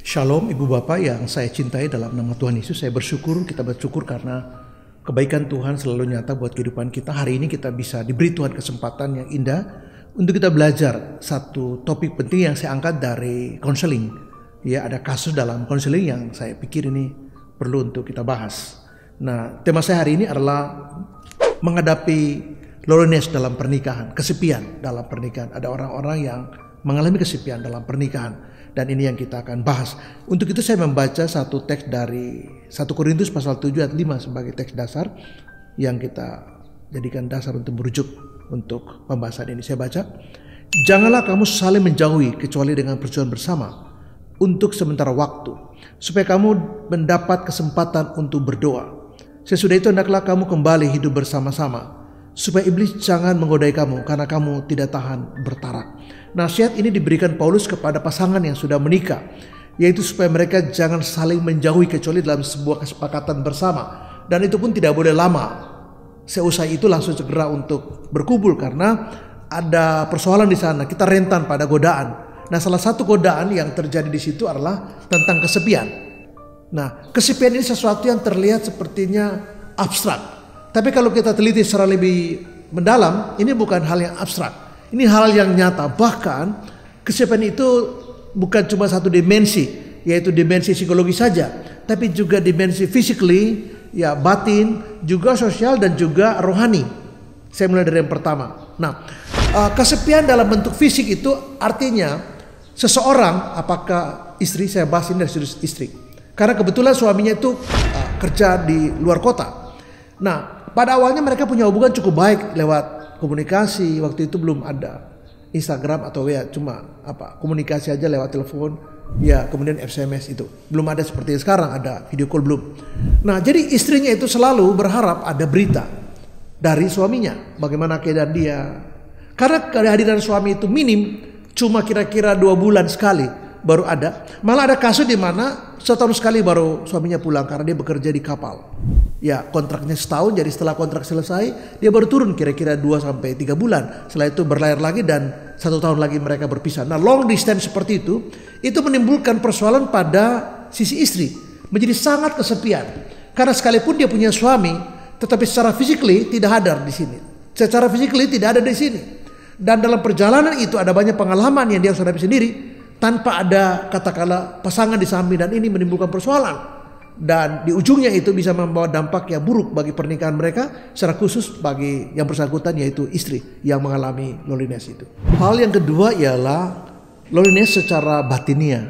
Shalom Ibu Bapak yang saya cintai dalam nama Tuhan Yesus. Saya kita bersyukur karena kebaikan Tuhan selalu nyata buat kehidupan kita. Hari ini kita bisa diberi Tuhan kesempatan yang indah untuk kita belajar satu topik penting yang saya angkat dari konseling. Ya, ada kasus dalam konseling yang saya pikir ini perlu untuk kita bahas. Nah, tema saya hari ini adalah menghadapi loneliness dalam pernikahan, kesepian dalam pernikahan. Ada orang-orang yang mengalami kesepian dalam pernikahan. Dan ini yang kita akan bahas. Untuk itu saya membaca satu teks dari 1 Korintus pasal 7 ayat 5 sebagai teks dasar yang kita jadikan dasar untuk merujuk untuk pembahasan ini. Saya baca, "Janganlah kamu saling menjauhi kecuali dengan persetujuan bersama untuk sementara waktu, supaya kamu mendapat kesempatan untuk berdoa. Sesudah itu hendaklah kamu kembali hidup bersama-sama, supaya iblis jangan menggodai kamu karena kamu tidak tahan bertarak." Nasihat ini diberikan Paulus kepada pasangan yang sudah menikah, yaitu supaya mereka jangan saling menjauhi kecuali dalam sebuah kesepakatan bersama. Dan itu pun tidak boleh lama. Seusai itu langsung segera untuk berkumpul karena ada persoalan di sana. Kita rentan pada godaan. Nah, salah satu godaan yang terjadi di situ adalah tentang kesepian. Nah, kesepian ini sesuatu yang terlihat sepertinya abstrak. Tapi kalau kita teliti secara lebih mendalam, ini bukan hal yang abstrak. Ini hal yang nyata. Bahkan kesepian itu bukan cuma satu dimensi, yaitu dimensi psikologi saja, tapi juga dimensi physically, ya batin, juga sosial dan juga rohani. Saya mulai dari yang pertama. Nah, kesepian dalam bentuk fisik itu artinya seseorang, apakah istri, saya bahas ini dari sudut istri, karena kebetulan suaminya itu kerja di luar kota. Nah, pada awalnya mereka punya hubungan cukup baik lewat komunikasi. Waktu itu belum ada Instagram atau ya cuma komunikasi aja lewat telepon, ya kemudian SMS, itu belum ada seperti sekarang ada video call, belum. Nah, jadi istrinya itu selalu berharap ada berita dari suaminya, bagaimana keadaan dia, karena kehadiran suami itu minim, cuma kira-kira 2 bulan sekali baru ada. Malah ada kasus di mana setahun sekali baru suaminya pulang karena dia bekerja di kapal. Ya, kontraknya setahun, jadi setelah kontrak selesai dia baru turun kira-kira 2-3 bulan. Setelah itu berlayar lagi dan 1 tahun lagi mereka berpisah. Nah, long distance seperti itu menimbulkan persoalan pada sisi istri, menjadi sangat kesepian. Karena sekalipun dia punya suami, tetapi secara physically tidak hadir di sini. Secara physically tidak ada di sini. Dan dalam perjalanan itu ada banyak pengalaman yang dia harus hadapi sendiri tanpa ada katakanlah pasangan di samping, dan ini menimbulkan persoalan. Dan di ujungnya itu bisa membawa dampak yang buruk bagi pernikahan mereka, secara khusus bagi yang bersangkutan yaitu istri yang mengalami loneliness itu. Hal yang kedua ialah loneliness secara batinia.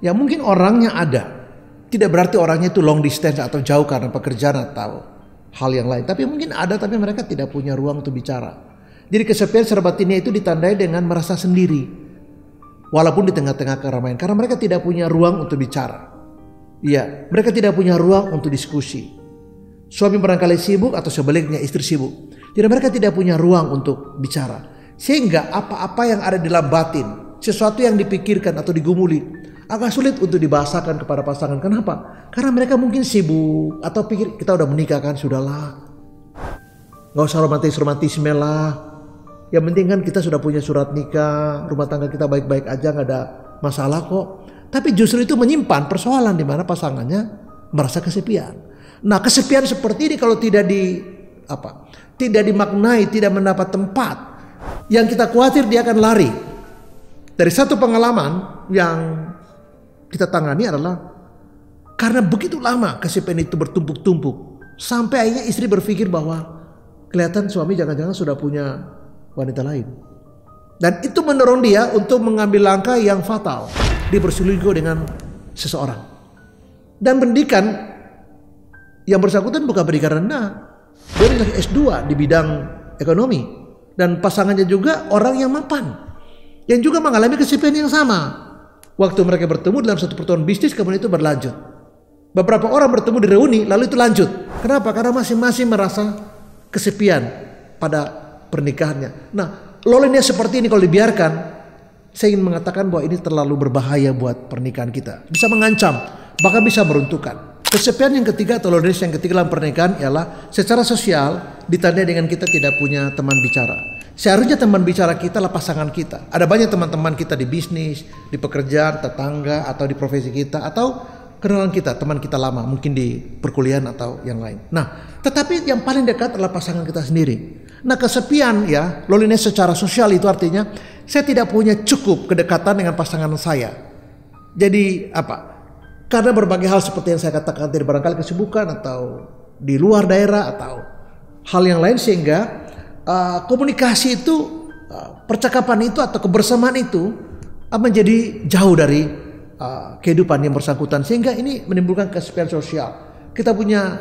Ya, mungkin orangnya ada, tidak berarti orangnya itu long distance atau jauh karena pekerjaan atau hal yang lain. Tapi mungkin ada, tapi mereka tidak punya ruang untuk bicara. Jadi kesepian secara batinia itu ditandai dengan merasa sendiri, walaupun di tengah-tengah keramaian, karena mereka tidak punya ruang untuk bicara. Ya, mereka tidak punya ruang untuk diskusi. Suami barangkali sibuk atau sebaliknya istri sibuk. Jadi mereka tidak punya ruang untuk bicara. Sehingga apa-apa yang ada di dalam batin, sesuatu yang dipikirkan atau digumuli, agak sulit untuk dibahasakan kepada pasangan. Kenapa? Karena mereka mungkin sibuk atau pikir kita udah menikah kan, sudahlah. Gak usah romantisme lah. Yang penting kan kita sudah punya surat nikah, rumah tangga kita baik-baik aja, gak ada masalah kok. Tapi justru itu menyimpan persoalan di mana pasangannya merasa kesepian. Nah, kesepian seperti ini kalau tidak dimaknai, tidak mendapat tempat, yang kita khawatir dia akan lari. Dari satu pengalaman yang kita tangani adalah karena begitu lama kesepian itu bertumpuk-tumpuk, sampai akhirnya istri berpikir bahwa kelihatan suami jangan-jangan sudah punya wanita lain. Dan itu mendorong dia untuk mengambil langkah yang fatal. Dia berselingkuh dengan seseorang. Dan pendidikan yang bersangkutan bukan pendidikan rendah. Dia adalah S2 di bidang ekonomi. Dan pasangannya juga orang yang mapan, yang juga mengalami kesepian yang sama. Waktu mereka bertemu dalam satu pertemuan bisnis, kemudian itu berlanjut. Beberapa orang bertemu di reuni, lalu itu lanjut. Kenapa? Karena masing-masing merasa kesepian pada pernikahannya. Nah, loneliness seperti ini kalau dibiarkan, saya ingin mengatakan bahwa ini terlalu berbahaya buat pernikahan kita. Bisa mengancam, bahkan bisa meruntuhkan. Kesepian yang ketiga atau loneliness yang ketiga dalam pernikahan ialah secara sosial ditandai dengan kita tidak punya teman bicara. Seharusnya teman bicara kita adalah pasangan kita. Ada banyak teman-teman kita di bisnis, di pekerjaan, tetangga, atau di profesi kita, atau kenalan kita, teman kita lama, mungkin di perkuliahan atau yang lain. Nah, tetapi yang paling dekat adalah pasangan kita sendiri. Nah, kesepian ya, loneliness secara sosial itu artinya saya tidak punya cukup kedekatan dengan pasangan saya. Jadi apa? Karena berbagai hal seperti yang saya katakan tadi, barangkali kesibukan atau di luar daerah atau hal yang lain, sehingga komunikasi itu, percakapan itu atau kebersamaan itu menjadi jauh dari kehidupan yang bersangkutan, sehingga ini menimbulkan kesepian sosial. Kita punya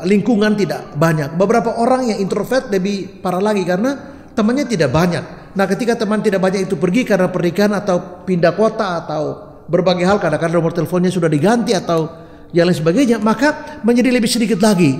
lingkungan tidak banyak. Beberapa orang yang introvert lebih parah lagi karena temannya tidak banyak. Nah, ketika teman tidak banyak itu pergi karena pernikahan atau pindah kota atau berbagai hal, kadang-kadang nomor teleponnya sudah diganti atau yang lain sebagainya, maka menjadi lebih sedikit lagi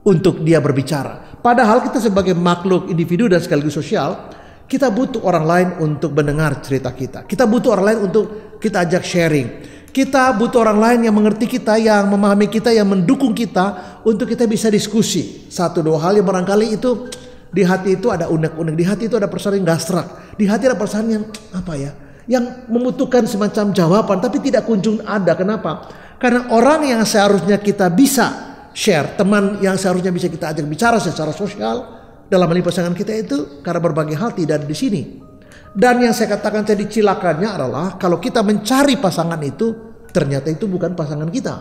untuk dia berbicara. Padahal kita sebagai makhluk individu dan sekaligus sosial, kita butuh orang lain untuk mendengar cerita kita. Kita butuh orang lain untuk kita ajak sharing. Kita butuh orang lain yang mengerti kita, yang memahami kita, yang mendukung kita untuk kita bisa diskusi. Satu dua hal yang barangkali itu di hati itu ada unek-unek, di hati itu ada persoalan yang gastrak, di hati ada persoalan yang apa ya, yang membutuhkan semacam jawaban tapi tidak kunjung ada. Kenapa? Karena orang yang seharusnya kita bisa share, teman yang seharusnya bisa kita ajak bicara secara sosial dalam hal ini pasangan kita itu, karena berbagai hal tidak ada di sini. Dan yang saya katakan tadi cilakannya adalah kalau kita mencari pasangan itu, ternyata itu bukan pasangan kita.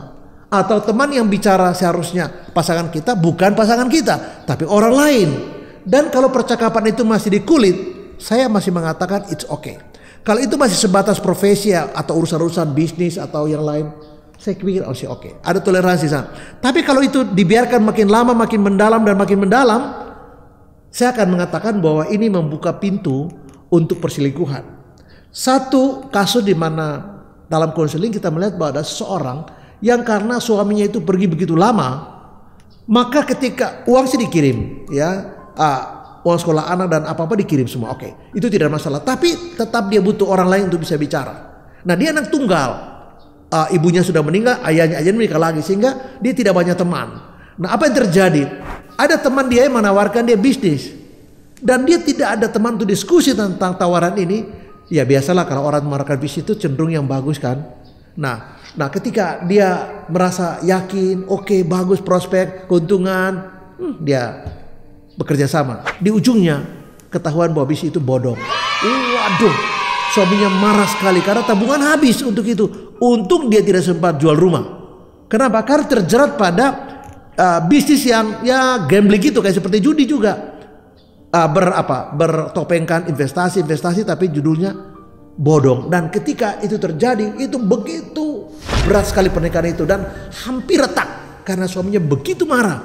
Atau teman yang bicara seharusnya pasangan kita, bukan pasangan kita, tapi orang lain. Dan kalau percakapan itu masih di kulit, saya masih mengatakan it's okay. Kalau itu masih sebatas profesi atau urusan-urusan bisnis atau yang lain, saya pikir masih oke. Ada toleransi sana. Tapi kalau itu dibiarkan makin lama, makin mendalam dan makin mendalam, saya akan mengatakan bahwa ini membuka pintu untuk perselingkuhan. Satu kasus di mana dalam konseling kita melihat bahwa ada seseorang yang karena suaminya itu pergi begitu lama, maka ketika uang sih dikirim, ya, uang sekolah anak dan apa-apa dikirim semua, oke, itu tidak ada masalah. Tapi tetap dia butuh orang lain untuk bisa bicara. Nah, dia anak tunggal. Ibunya sudah meninggal, ayahnya aja menikah lagi, sehingga dia tidak banyak teman. Nah, apa yang terjadi? Ada teman dia yang menawarkan dia bisnis, dan dia tidak ada teman untuk diskusi tentang tawaran ini. Ya biasalah kalau orang menawarkan bisnis itu cenderung yang bagus kan. Nah ketika dia merasa yakin, oke, bagus prospek, keuntungan, dia bekerja sama. Di ujungnya ketahuan bahwa bisnis itu bodong. Waduh, suaminya marah sekali karena tabungan habis untuk itu. Untung dia tidak sempat jual rumah. Kenapa? Karena terjerat pada bisnis yang ya gambling gitu, kayak seperti judi juga. Bertopengkan investasi tapi judulnya bodong. Dan ketika itu terjadi, itu begitu berat sekali pernikahan itu dan hampir retak karena suaminya begitu marah.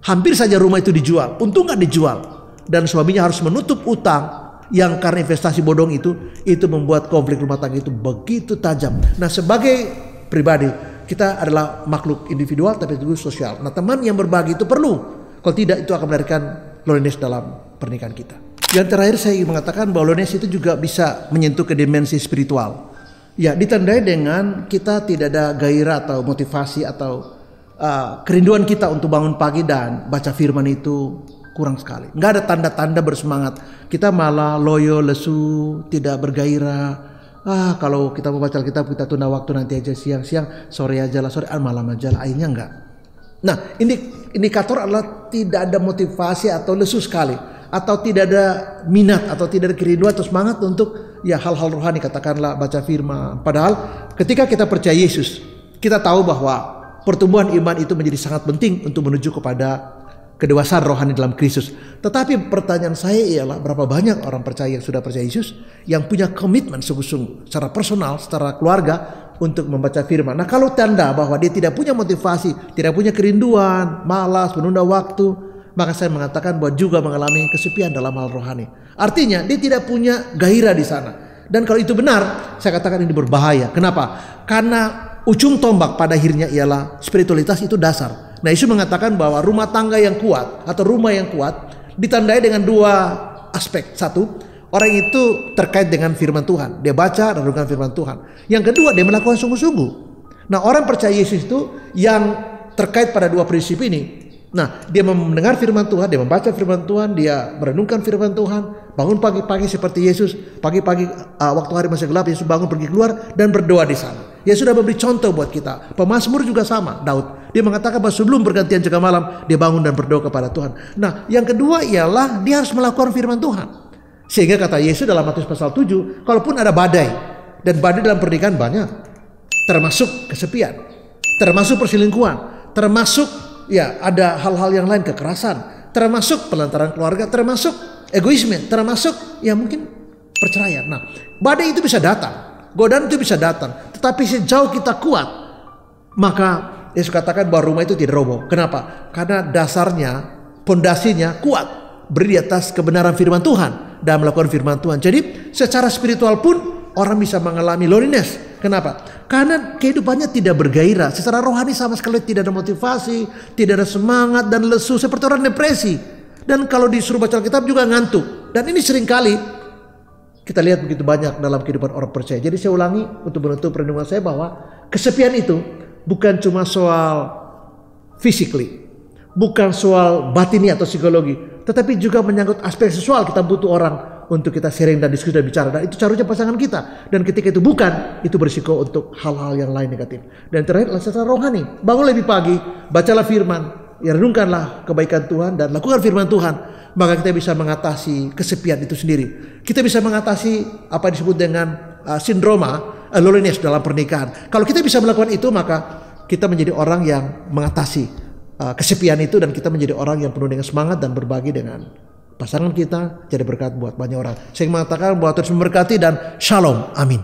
Hampir saja rumah itu dijual, untung nggak dijual, dan suaminya harus menutup utang yang karena investasi bodong itu membuat konflik rumah tangga itu begitu tajam. Nah, sebagai pribadi kita adalah makhluk individual tapi juga sosial. Nah, teman yang berbagi itu perlu. Kalau tidak, itu akan melahirkan loneliness dalam pernikahan kita. Yang terakhir saya ingin mengatakan bahwa loneliness itu juga bisa menyentuh ke dimensi spiritual. Ya, ditandai dengan kita tidak ada gairah atau motivasi atau kerinduan kita untuk bangun pagi dan baca firman itu kurang sekali. Nggak ada tanda-tanda bersemangat. Kita malah loyo, lesu, tidak bergairah. Kalau kita membaca Alkitab kita tunda waktu, nanti aja siang-siang, sore aja lah, malam aja lah. Akhirnya enggak. Nah, indikator adalah tidak ada motivasi atau lesu sekali, atau tidak ada minat atau tidak ada kerinduan atau semangat untuk ya hal-hal rohani, katakanlah baca firman. Padahal ketika kita percaya Yesus, kita tahu bahwa pertumbuhan iman itu menjadi sangat penting untuk menuju kepada kedewasaan rohani dalam Kristus. Tetapi pertanyaan saya ialah berapa banyak orang percaya yang sudah percaya Yesus yang punya komitmen sungguh-sungguh secara personal, secara keluarga untuk membaca firman. Nah, kalau tanda bahwa dia tidak punya motivasi, tidak punya kerinduan, malas, menunda waktu, maka saya mengatakan bahwa juga mengalami kesepian dalam hal rohani. Artinya dia tidak punya gairah di sana. Dan kalau itu benar, saya katakan ini berbahaya. Kenapa? Karena ujung tombak pada akhirnya ialah spiritualitas itu dasar. Nah, Yesus mengatakan bahwa rumah tangga yang kuat atau rumah yang kuat ditandai dengan dua aspek. Satu, orang itu terkait dengan firman Tuhan. Dia baca dan renungkan firman Tuhan. Yang kedua, dia melakukan sungguh-sungguh. Nah, orang percaya Yesus itu yang terkait pada dua prinsip ini, Nah, dia mendengar firman Tuhan, dia membaca firman Tuhan, dia merenungkan firman Tuhan, bangun pagi-pagi seperti Yesus, pagi-pagi waktu hari masih gelap, Yesus bangun pergi keluar dan berdoa di sana. Dia sudah memberi contoh buat kita. Pemazmur juga sama, Daud. Dia mengatakan bahwa sebelum bergantian jaga malam, dia bangun dan berdoa kepada Tuhan. Nah, yang kedua ialah dia harus melakukan firman Tuhan. Sehingga kata Yesus dalam Matius pasal 7, kalaupun ada badai, dan badai dalam pernikahan banyak, termasuk kesepian, termasuk perselingkuhan, termasuk ya ada hal-hal yang lain, kekerasan, termasuk pelantaran keluarga, termasuk egoisme, termasuk ya mungkin perceraian. Nah, badai itu bisa datang, godaan itu bisa datang, tetapi sejauh kita kuat, maka Yesus katakan bahwa rumah itu tidak roboh. Kenapa? Karena dasarnya, pondasinya kuat, berdiri atas kebenaran firman Tuhan dan melakukan firman Tuhan. Jadi secara spiritual pun orang bisa mengalami loneliness. Kenapa? Karena kehidupannya tidak bergairah. Secara rohani sama sekali tidak ada motivasi, tidak ada semangat dan lesu seperti orang depresi. Dan kalau disuruh baca Alkitab juga ngantuk. Dan ini seringkali kita lihat begitu banyak dalam kehidupan orang percaya. Jadi saya ulangi untuk menutup renungan saya bahwa kesepian itu bukan cuma soal physically, bukan soal batini atau psikologi, tetapi juga menyangkut aspek seksual. Kita butuh orang untuk kita sharing dan diskusi dan bicara, dan itu caranya pasangan kita. Dan ketika itu bukan, itu berisiko untuk hal-hal yang lain negatif. Dan terakhir adalah secara rohani. Bangun lebih pagi, bacalah firman, ya renungkanlah kebaikan Tuhan dan lakukan firman Tuhan, maka kita bisa mengatasi kesepian itu sendiri. Kita bisa mengatasi apa disebut dengan sindroma loneliness dalam pernikahan. Kalau kita bisa melakukan itu, maka kita menjadi orang yang mengatasi kesepian itu, dan kita menjadi orang yang penuh dengan semangat dan berbagi dengan pasangan kita, jadi berkat buat banyak orang. Saya mengatakan bahwa Tuhan memberkati dan shalom, amin.